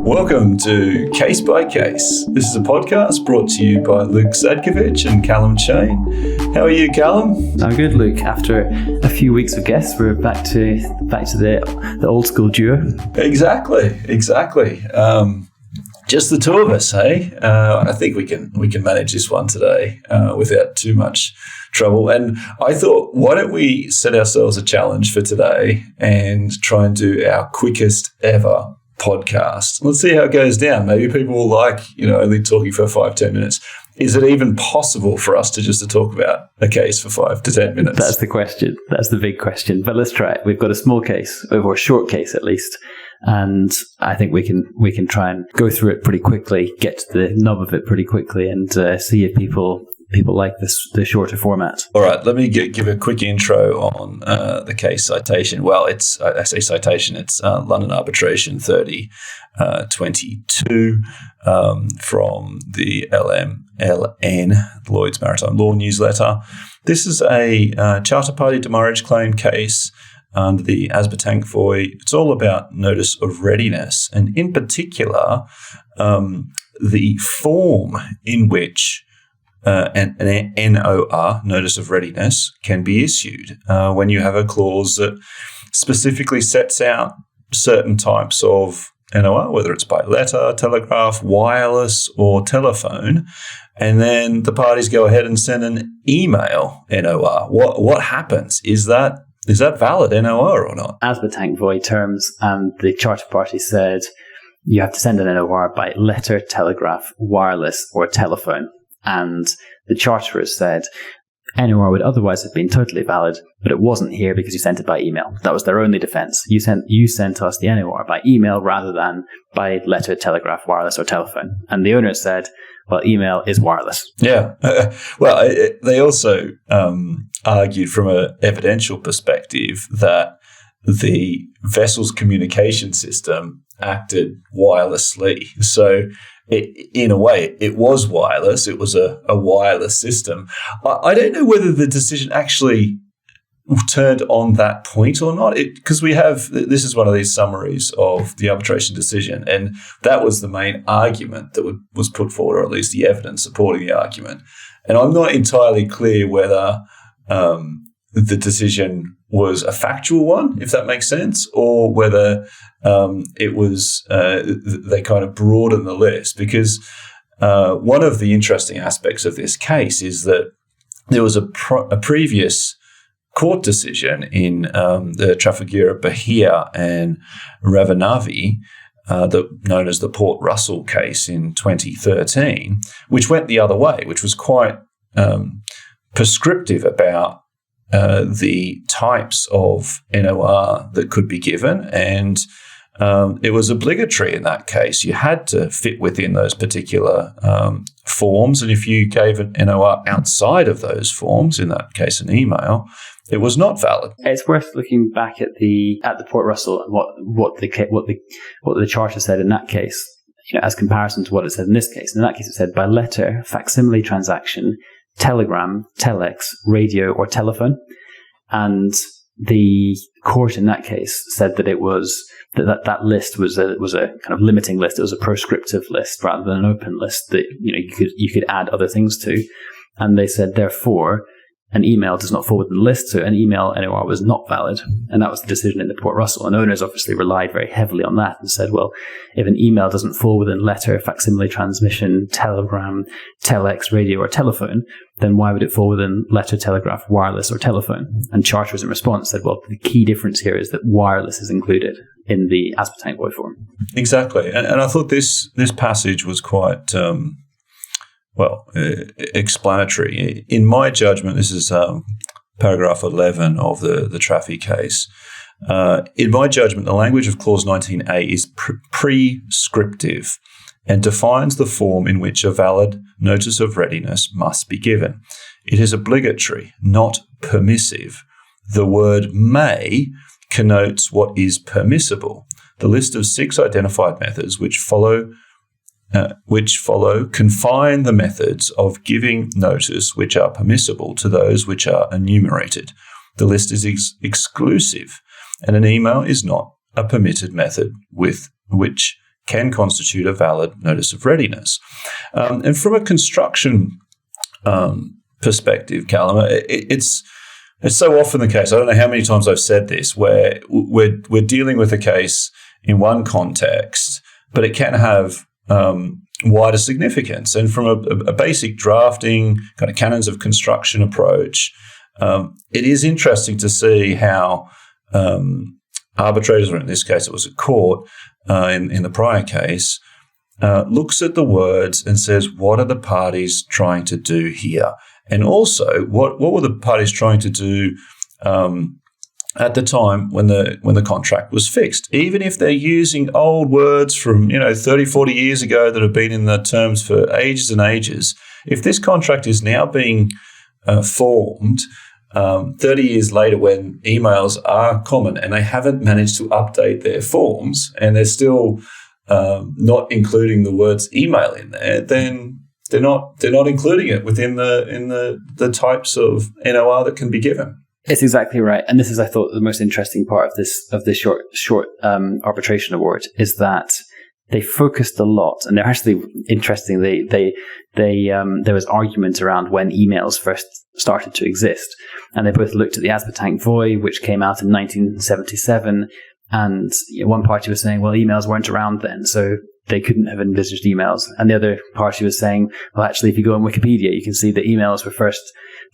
Welcome to Case by Case. This is a podcast brought to you by Luke Sadkovich and Callum Shane. How are you, Callum? I'm good, Luke. After a few weeks of guests, we're back to the old school duo. Exactly. Just the two of us, hey? I think we can manage this one today without too much trouble. And I thought, why don't we set ourselves a challenge for today and try and do our quickest ever podcast. Let's see how it goes down. Maybe people will like, only talking for 5-10 minutes. Is it even possible for us to talk about a case for 5 to 10 minutes? That's the question. That's the big question. But let's try it. We've got a small case, or a short case at least, and I think we can try and go through it pretty quickly, get to the nub of it pretty quickly, and see if people like the shorter format. All right, let me give a quick intro on the case citation. Well, I say citation, it's London Arbitration 30/22 from the LMLN, Lloyd's Maritime Law Newsletter. This is a charter party demurrage claim case under the ASBA Tank Voy. It's all about notice of readiness, and in particular, the form in which an NOR, Notice of Readiness, can be issued when you have a clause that specifically sets out certain types of NOR, whether it's by letter, telegraph, wireless, or telephone, and then the parties go ahead and send an email NOR. What happens? Is that valid NOR or not? ASBA Tank Voy terms, and the charter party said you have to send an NOR by letter, telegraph, wireless, or telephone. And the charterers said NOR would otherwise have been totally valid, but it wasn't here because you sent it by email. That was their only defense. You sent us the NOR by email rather than by letter, telegraph, wireless, or telephone. And the owners said, well, email is wireless. Yeah. They also argued from an evidential perspective that the vessel's communication system acted wirelessly. So in a way, it was wireless. It was a wireless system. I don't know whether the decision actually turned on that point or not, because this is one of these summaries of the arbitration decision, and that was the main argument that was put forward, or at least the evidence supporting the argument. And I'm not entirely clear whether the decision was a factual one, if that makes sense, or whether it was they kind of broadened the list. Because one of the interesting aspects of this case is that there was a previous court decision in the Trafigura Bahia and Ravanavi, known as the Port Russell case in 2013, which went the other way, which was quite prescriptive about the types of NOR that could be given, and it was obligatory in that case. You had to fit within those particular forms, and if you gave an NOR outside of those forms, in that case an email, it was not valid. It's worth looking back at the Port Russell and what the charter said in that case, as comparison to what it said in this case. In that case, it said by letter, facsimile transaction, telegram, telex, radio, or telephone. And the court in that case said that it was that list was a kind of limiting list. It was a prescriptive list rather than an open list that you could add other things to. And they said, therefore, an email does not fall within the list, so an email NOR was not valid. And that was the decision in the Port Russell. And owners obviously relied very heavily on that and said, well, if an email doesn't fall within letter, facsimile transmission, telegram, telex, radio, or telephone, then why would it fall within letter, telegraph, wireless, or telephone? And charterers in response said, well, the key difference here is that wireless is included in the ASBA Tank Voy form. Exactly. And I thought this passage was quite explanatory. In my judgment, this is paragraph 11 of the Trafi case. In my judgment, the language of Clause 19A is prescriptive and defines the form in which a valid notice of readiness must be given. It is obligatory, not permissive. The word may connotes what is permissible. The list of 6 identified methods which follow confine the methods of giving notice which are permissible to those which are enumerated. the list is exclusive, and an email is not a permitted method with which can constitute a valid notice of readiness. And from a construction perspective, Callum, it's so often the case, I don't know how many times I've said this, where we're dealing with a case in one context, but it can have wider significance. And from a basic drafting, kind of canons of construction approach, it is interesting to see how arbitrators, or in this case it was a court in the prior case, looks at the words and says, what are the parties trying to do here? And also, what were the parties trying to do at the time when the contract was fixed? Even if they're using old words from 30, 40 years ago that have been in the terms for ages and ages, if this contract is now being formed 30 years later when emails are common and they haven't managed to update their forms and they're still not including the words email in there, then they're not including it within the types of NOR that can be given. It's exactly right, and this is, I thought, the most interesting part of this short arbitration award is that they focused a lot, and they're actually interesting. There was argument around when emails first started to exist, and they both looked at the Aspatank Voi, which came out in 1977, and one party was saying, well, emails weren't around then, so they couldn't have envisaged emails. And the other party was saying, well, actually, if you go on Wikipedia, you can see that emails were first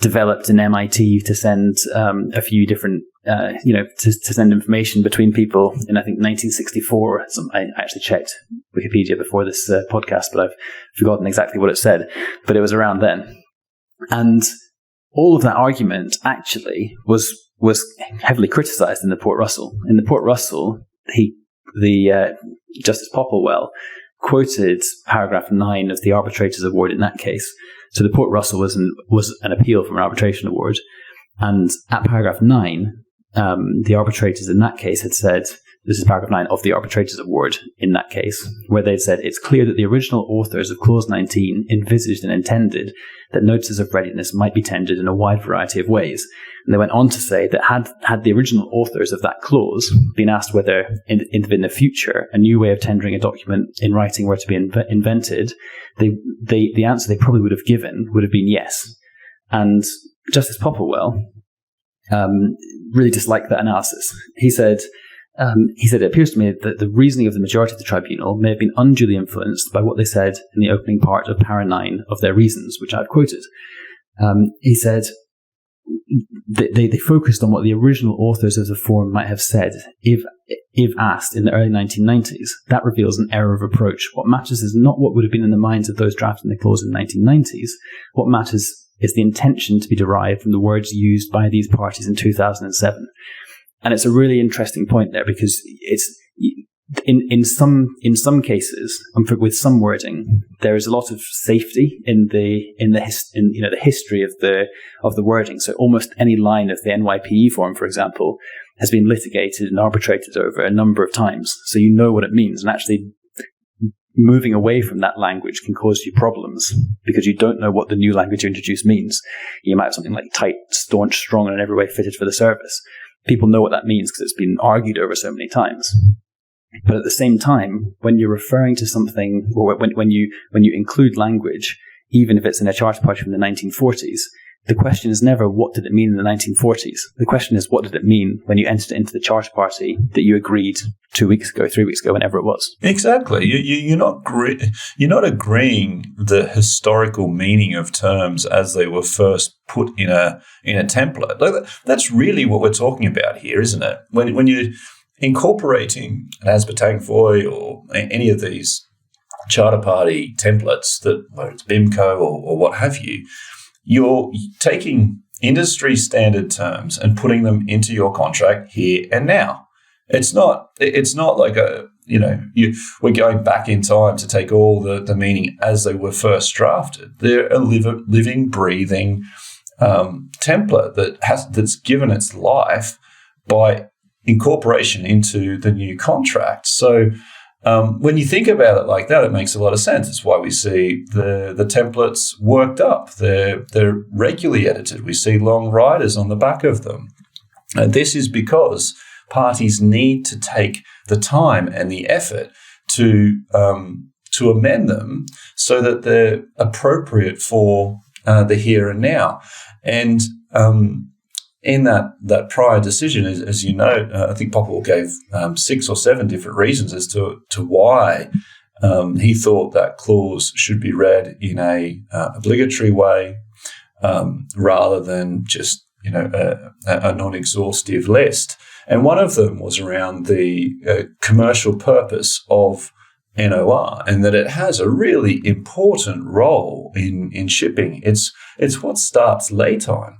developed in MIT to send a few different, to send information between people in, I think, 1964. I actually checked Wikipedia before this podcast, but I've forgotten exactly what it said. But it was around then. And all of that argument actually was heavily criticized in the Port Russell. In the Port Russell, Justice Popplewell quoted paragraph 9 of the arbitrator's award in that case. So the Port Russell was an appeal from an arbitration award. And at paragraph 9, the arbitrators in that case had said, this is paragraph 9 of the arbitrator's award in that case, where they said, it's clear that the original authors of Clause 19 envisaged and intended that notices of readiness might be tendered in a wide variety of ways. And they went on to say that had the original authors of that clause been asked whether in the future a new way of tendering a document in writing were to be invented, the answer they probably would have given would have been yes. And Justice Popplewell really disliked that analysis. He said, it appears to me that the reasoning of the majority of the tribunal may have been unduly influenced by what they said in the opening part of para 9 of their reasons, which I've quoted. He said they focused on what the original authors of the form might have said if asked in the early 1990s. That reveals an error of approach. What matters is not what would have been in the minds of those drafting the clause in the 1990s. What matters is the intention to be derived from the words used by these parties in 2007. And it's a really interesting point there, because it's in some cases, with some wording, there is a lot of safety in the history of the wording. So almost any line of the NYPE form, for example, has been litigated and arbitrated over a number of times. So you know what it means, and actually moving away from that language can cause you problems because you don't know what the new language you introduce means. You might have something like tight, staunch, strong, and in every way fitted for the service. People know what that means because it's been argued over so many times. But at the same time, when you're referring to something, or when you include language, even if it's in a charter party from the 1940s, the question is never what did it mean in the 1940s. The question is what did it mean when you entered it into the charter party that you agreed 2 weeks ago, 3 weeks ago, whenever it was. Exactly. You're not agreeing the historical meaning of terms as they were first put in a template. Like that's really what we're talking about here, isn't it? When you're incorporating an Aspatank Voi or any of these charter party templates, that whether it's BIMCO or what have you, you're taking industry standard terms and putting them into your contract here and now. It's not like we're going back in time to take all the meaning as they were first drafted. They're a living, breathing template that's given its life by incorporation into the new contract. So when you think about it like that, it makes a lot of sense. It's why we see the templates worked up. They're regularly edited. We see long riders on the back of them. This is because parties need to take the time and the effort to amend them so that they're appropriate for the here and now. And in that prior decision, as you know, I think Popple gave 6 or 7 different reasons as to why he thought that clause should be read in a obligatory way rather than just a non-exhaustive list. And one of them was around the commercial purpose of NOR, and that it has a really important role in shipping. It's what starts lay time.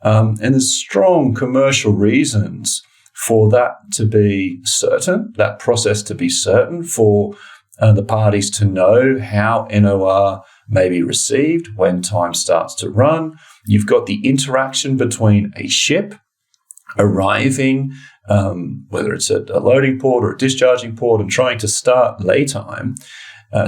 And there's strong commercial reasons for that to be certain, that process to be certain, for the parties to know how NOR may be received when time starts to run. You've got the interaction between a ship arriving, whether it's at a loading port or a discharging port, and trying to start lay time.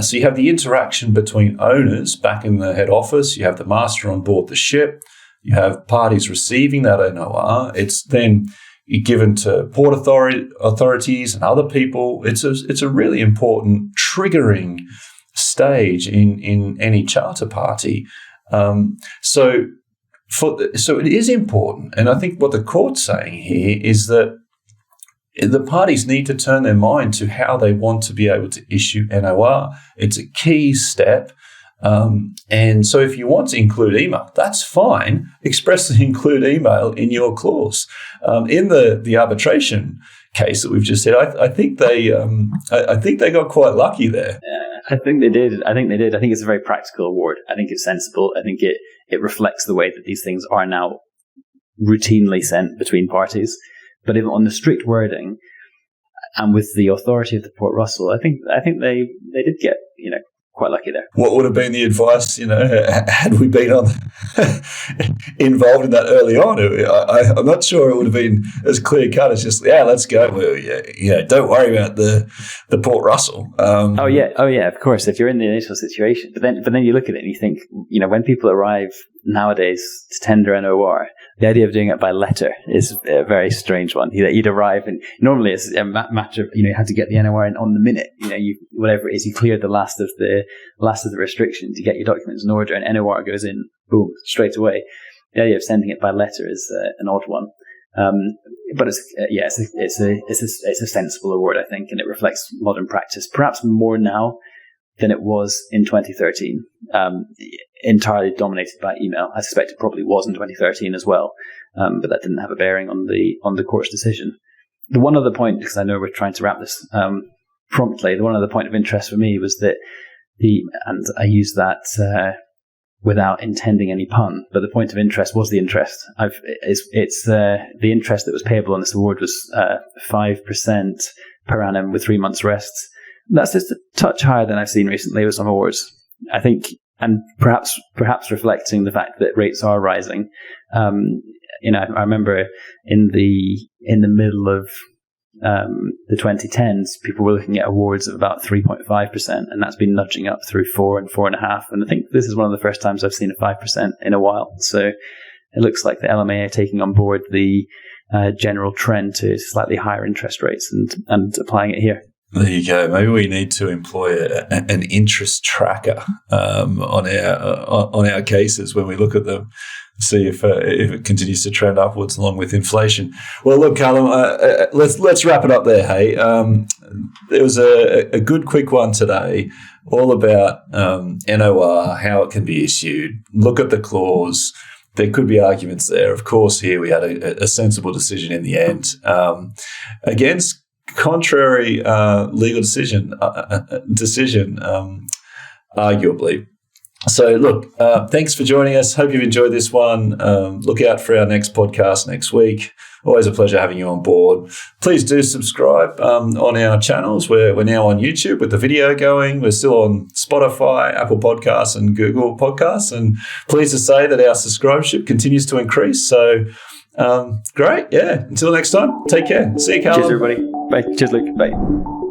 So you have the interaction between owners back in the head office. You have the master on board the ship. You have parties receiving that NOR. It's then given to port authorities and other people. It's a really important triggering stage in any charter party. So it is important. And I think what the court's saying here is that the parties need to turn their mind to how they want to be able to issue NOR. It's a key step. And so if you want to include email, that's fine. Expressly include email in your clause. In the arbitration case that we've just said, I think they got quite lucky there. I think they did. I think it's a very practical award. I think it's sensible. I think it reflects the way that these things are now routinely sent between parties. But even on the strict wording and with the authority of the Port Russell, I think they did get, quite lucky there. What would have been the advice, had we been involved in that early on? I'm not sure it would have been as clear cut as just, let's go. Well, don't worry about the Port Russell. Oh yeah, of course. If you're in the initial situation, but then you look at it and you think, when people arrive nowadays to tender NOR, the idea of doing it by letter is a very strange one. You'd arrive, and normally it's a matter of, you had to get the NOR in on the minute. Whatever it is, you cleared the last of the restriction to get your documents in order, and NOR goes in, boom, straight away. The idea of sending it by letter is an odd one. But it's a sensible award, I think, and it reflects modern practice, perhaps more now than it was in 2013. Entirely dominated by email. I suspect it probably was in 2013 as well, but that didn't have a bearing on the court's decision. The one other point, because I know we're trying to wrap this promptly, the one other point of interest for me was that and I use that without intending any pun, but the point of interest was the interest. It's the interest that was payable on this award was 5% per annum with 3 months rest. That's just a touch higher than I've seen recently with some awards, I think, and perhaps reflecting the fact that rates are rising. I remember in the middle of the 2010s, people were looking at awards of about 3.5%, and that's been nudging up through 4 and 4.5. And I think this is one of the first times I've seen a 5% in a while. So it looks like the LMA are taking on board the general trend to slightly higher interest rates and applying it here. There you go. Maybe we need to employ an interest tracker on our cases when we look at them, see if it continues to trend upwards along with inflation. Well, look, Callum, let's wrap it up there. Hey, there was a good quick one today, all about NOR, how it can be issued. Look at the clause. There could be arguments there. Of course, here we had a sensible decision in the end against contrary legal decision, arguably. So, look, thanks for joining us. Hope you've enjoyed this one. Look out for our next podcast next week. Always a pleasure having you on board. Please do subscribe on our channels. We're now on YouTube with the video going. We're still on Spotify, Apple Podcasts, and Google Podcasts. And pleased to say that our subscribership continues to increase. So, great. Yeah. Until next time, take care. See you, Callum. Cheers, everybody. Bye. Cheers, Luke. Bye.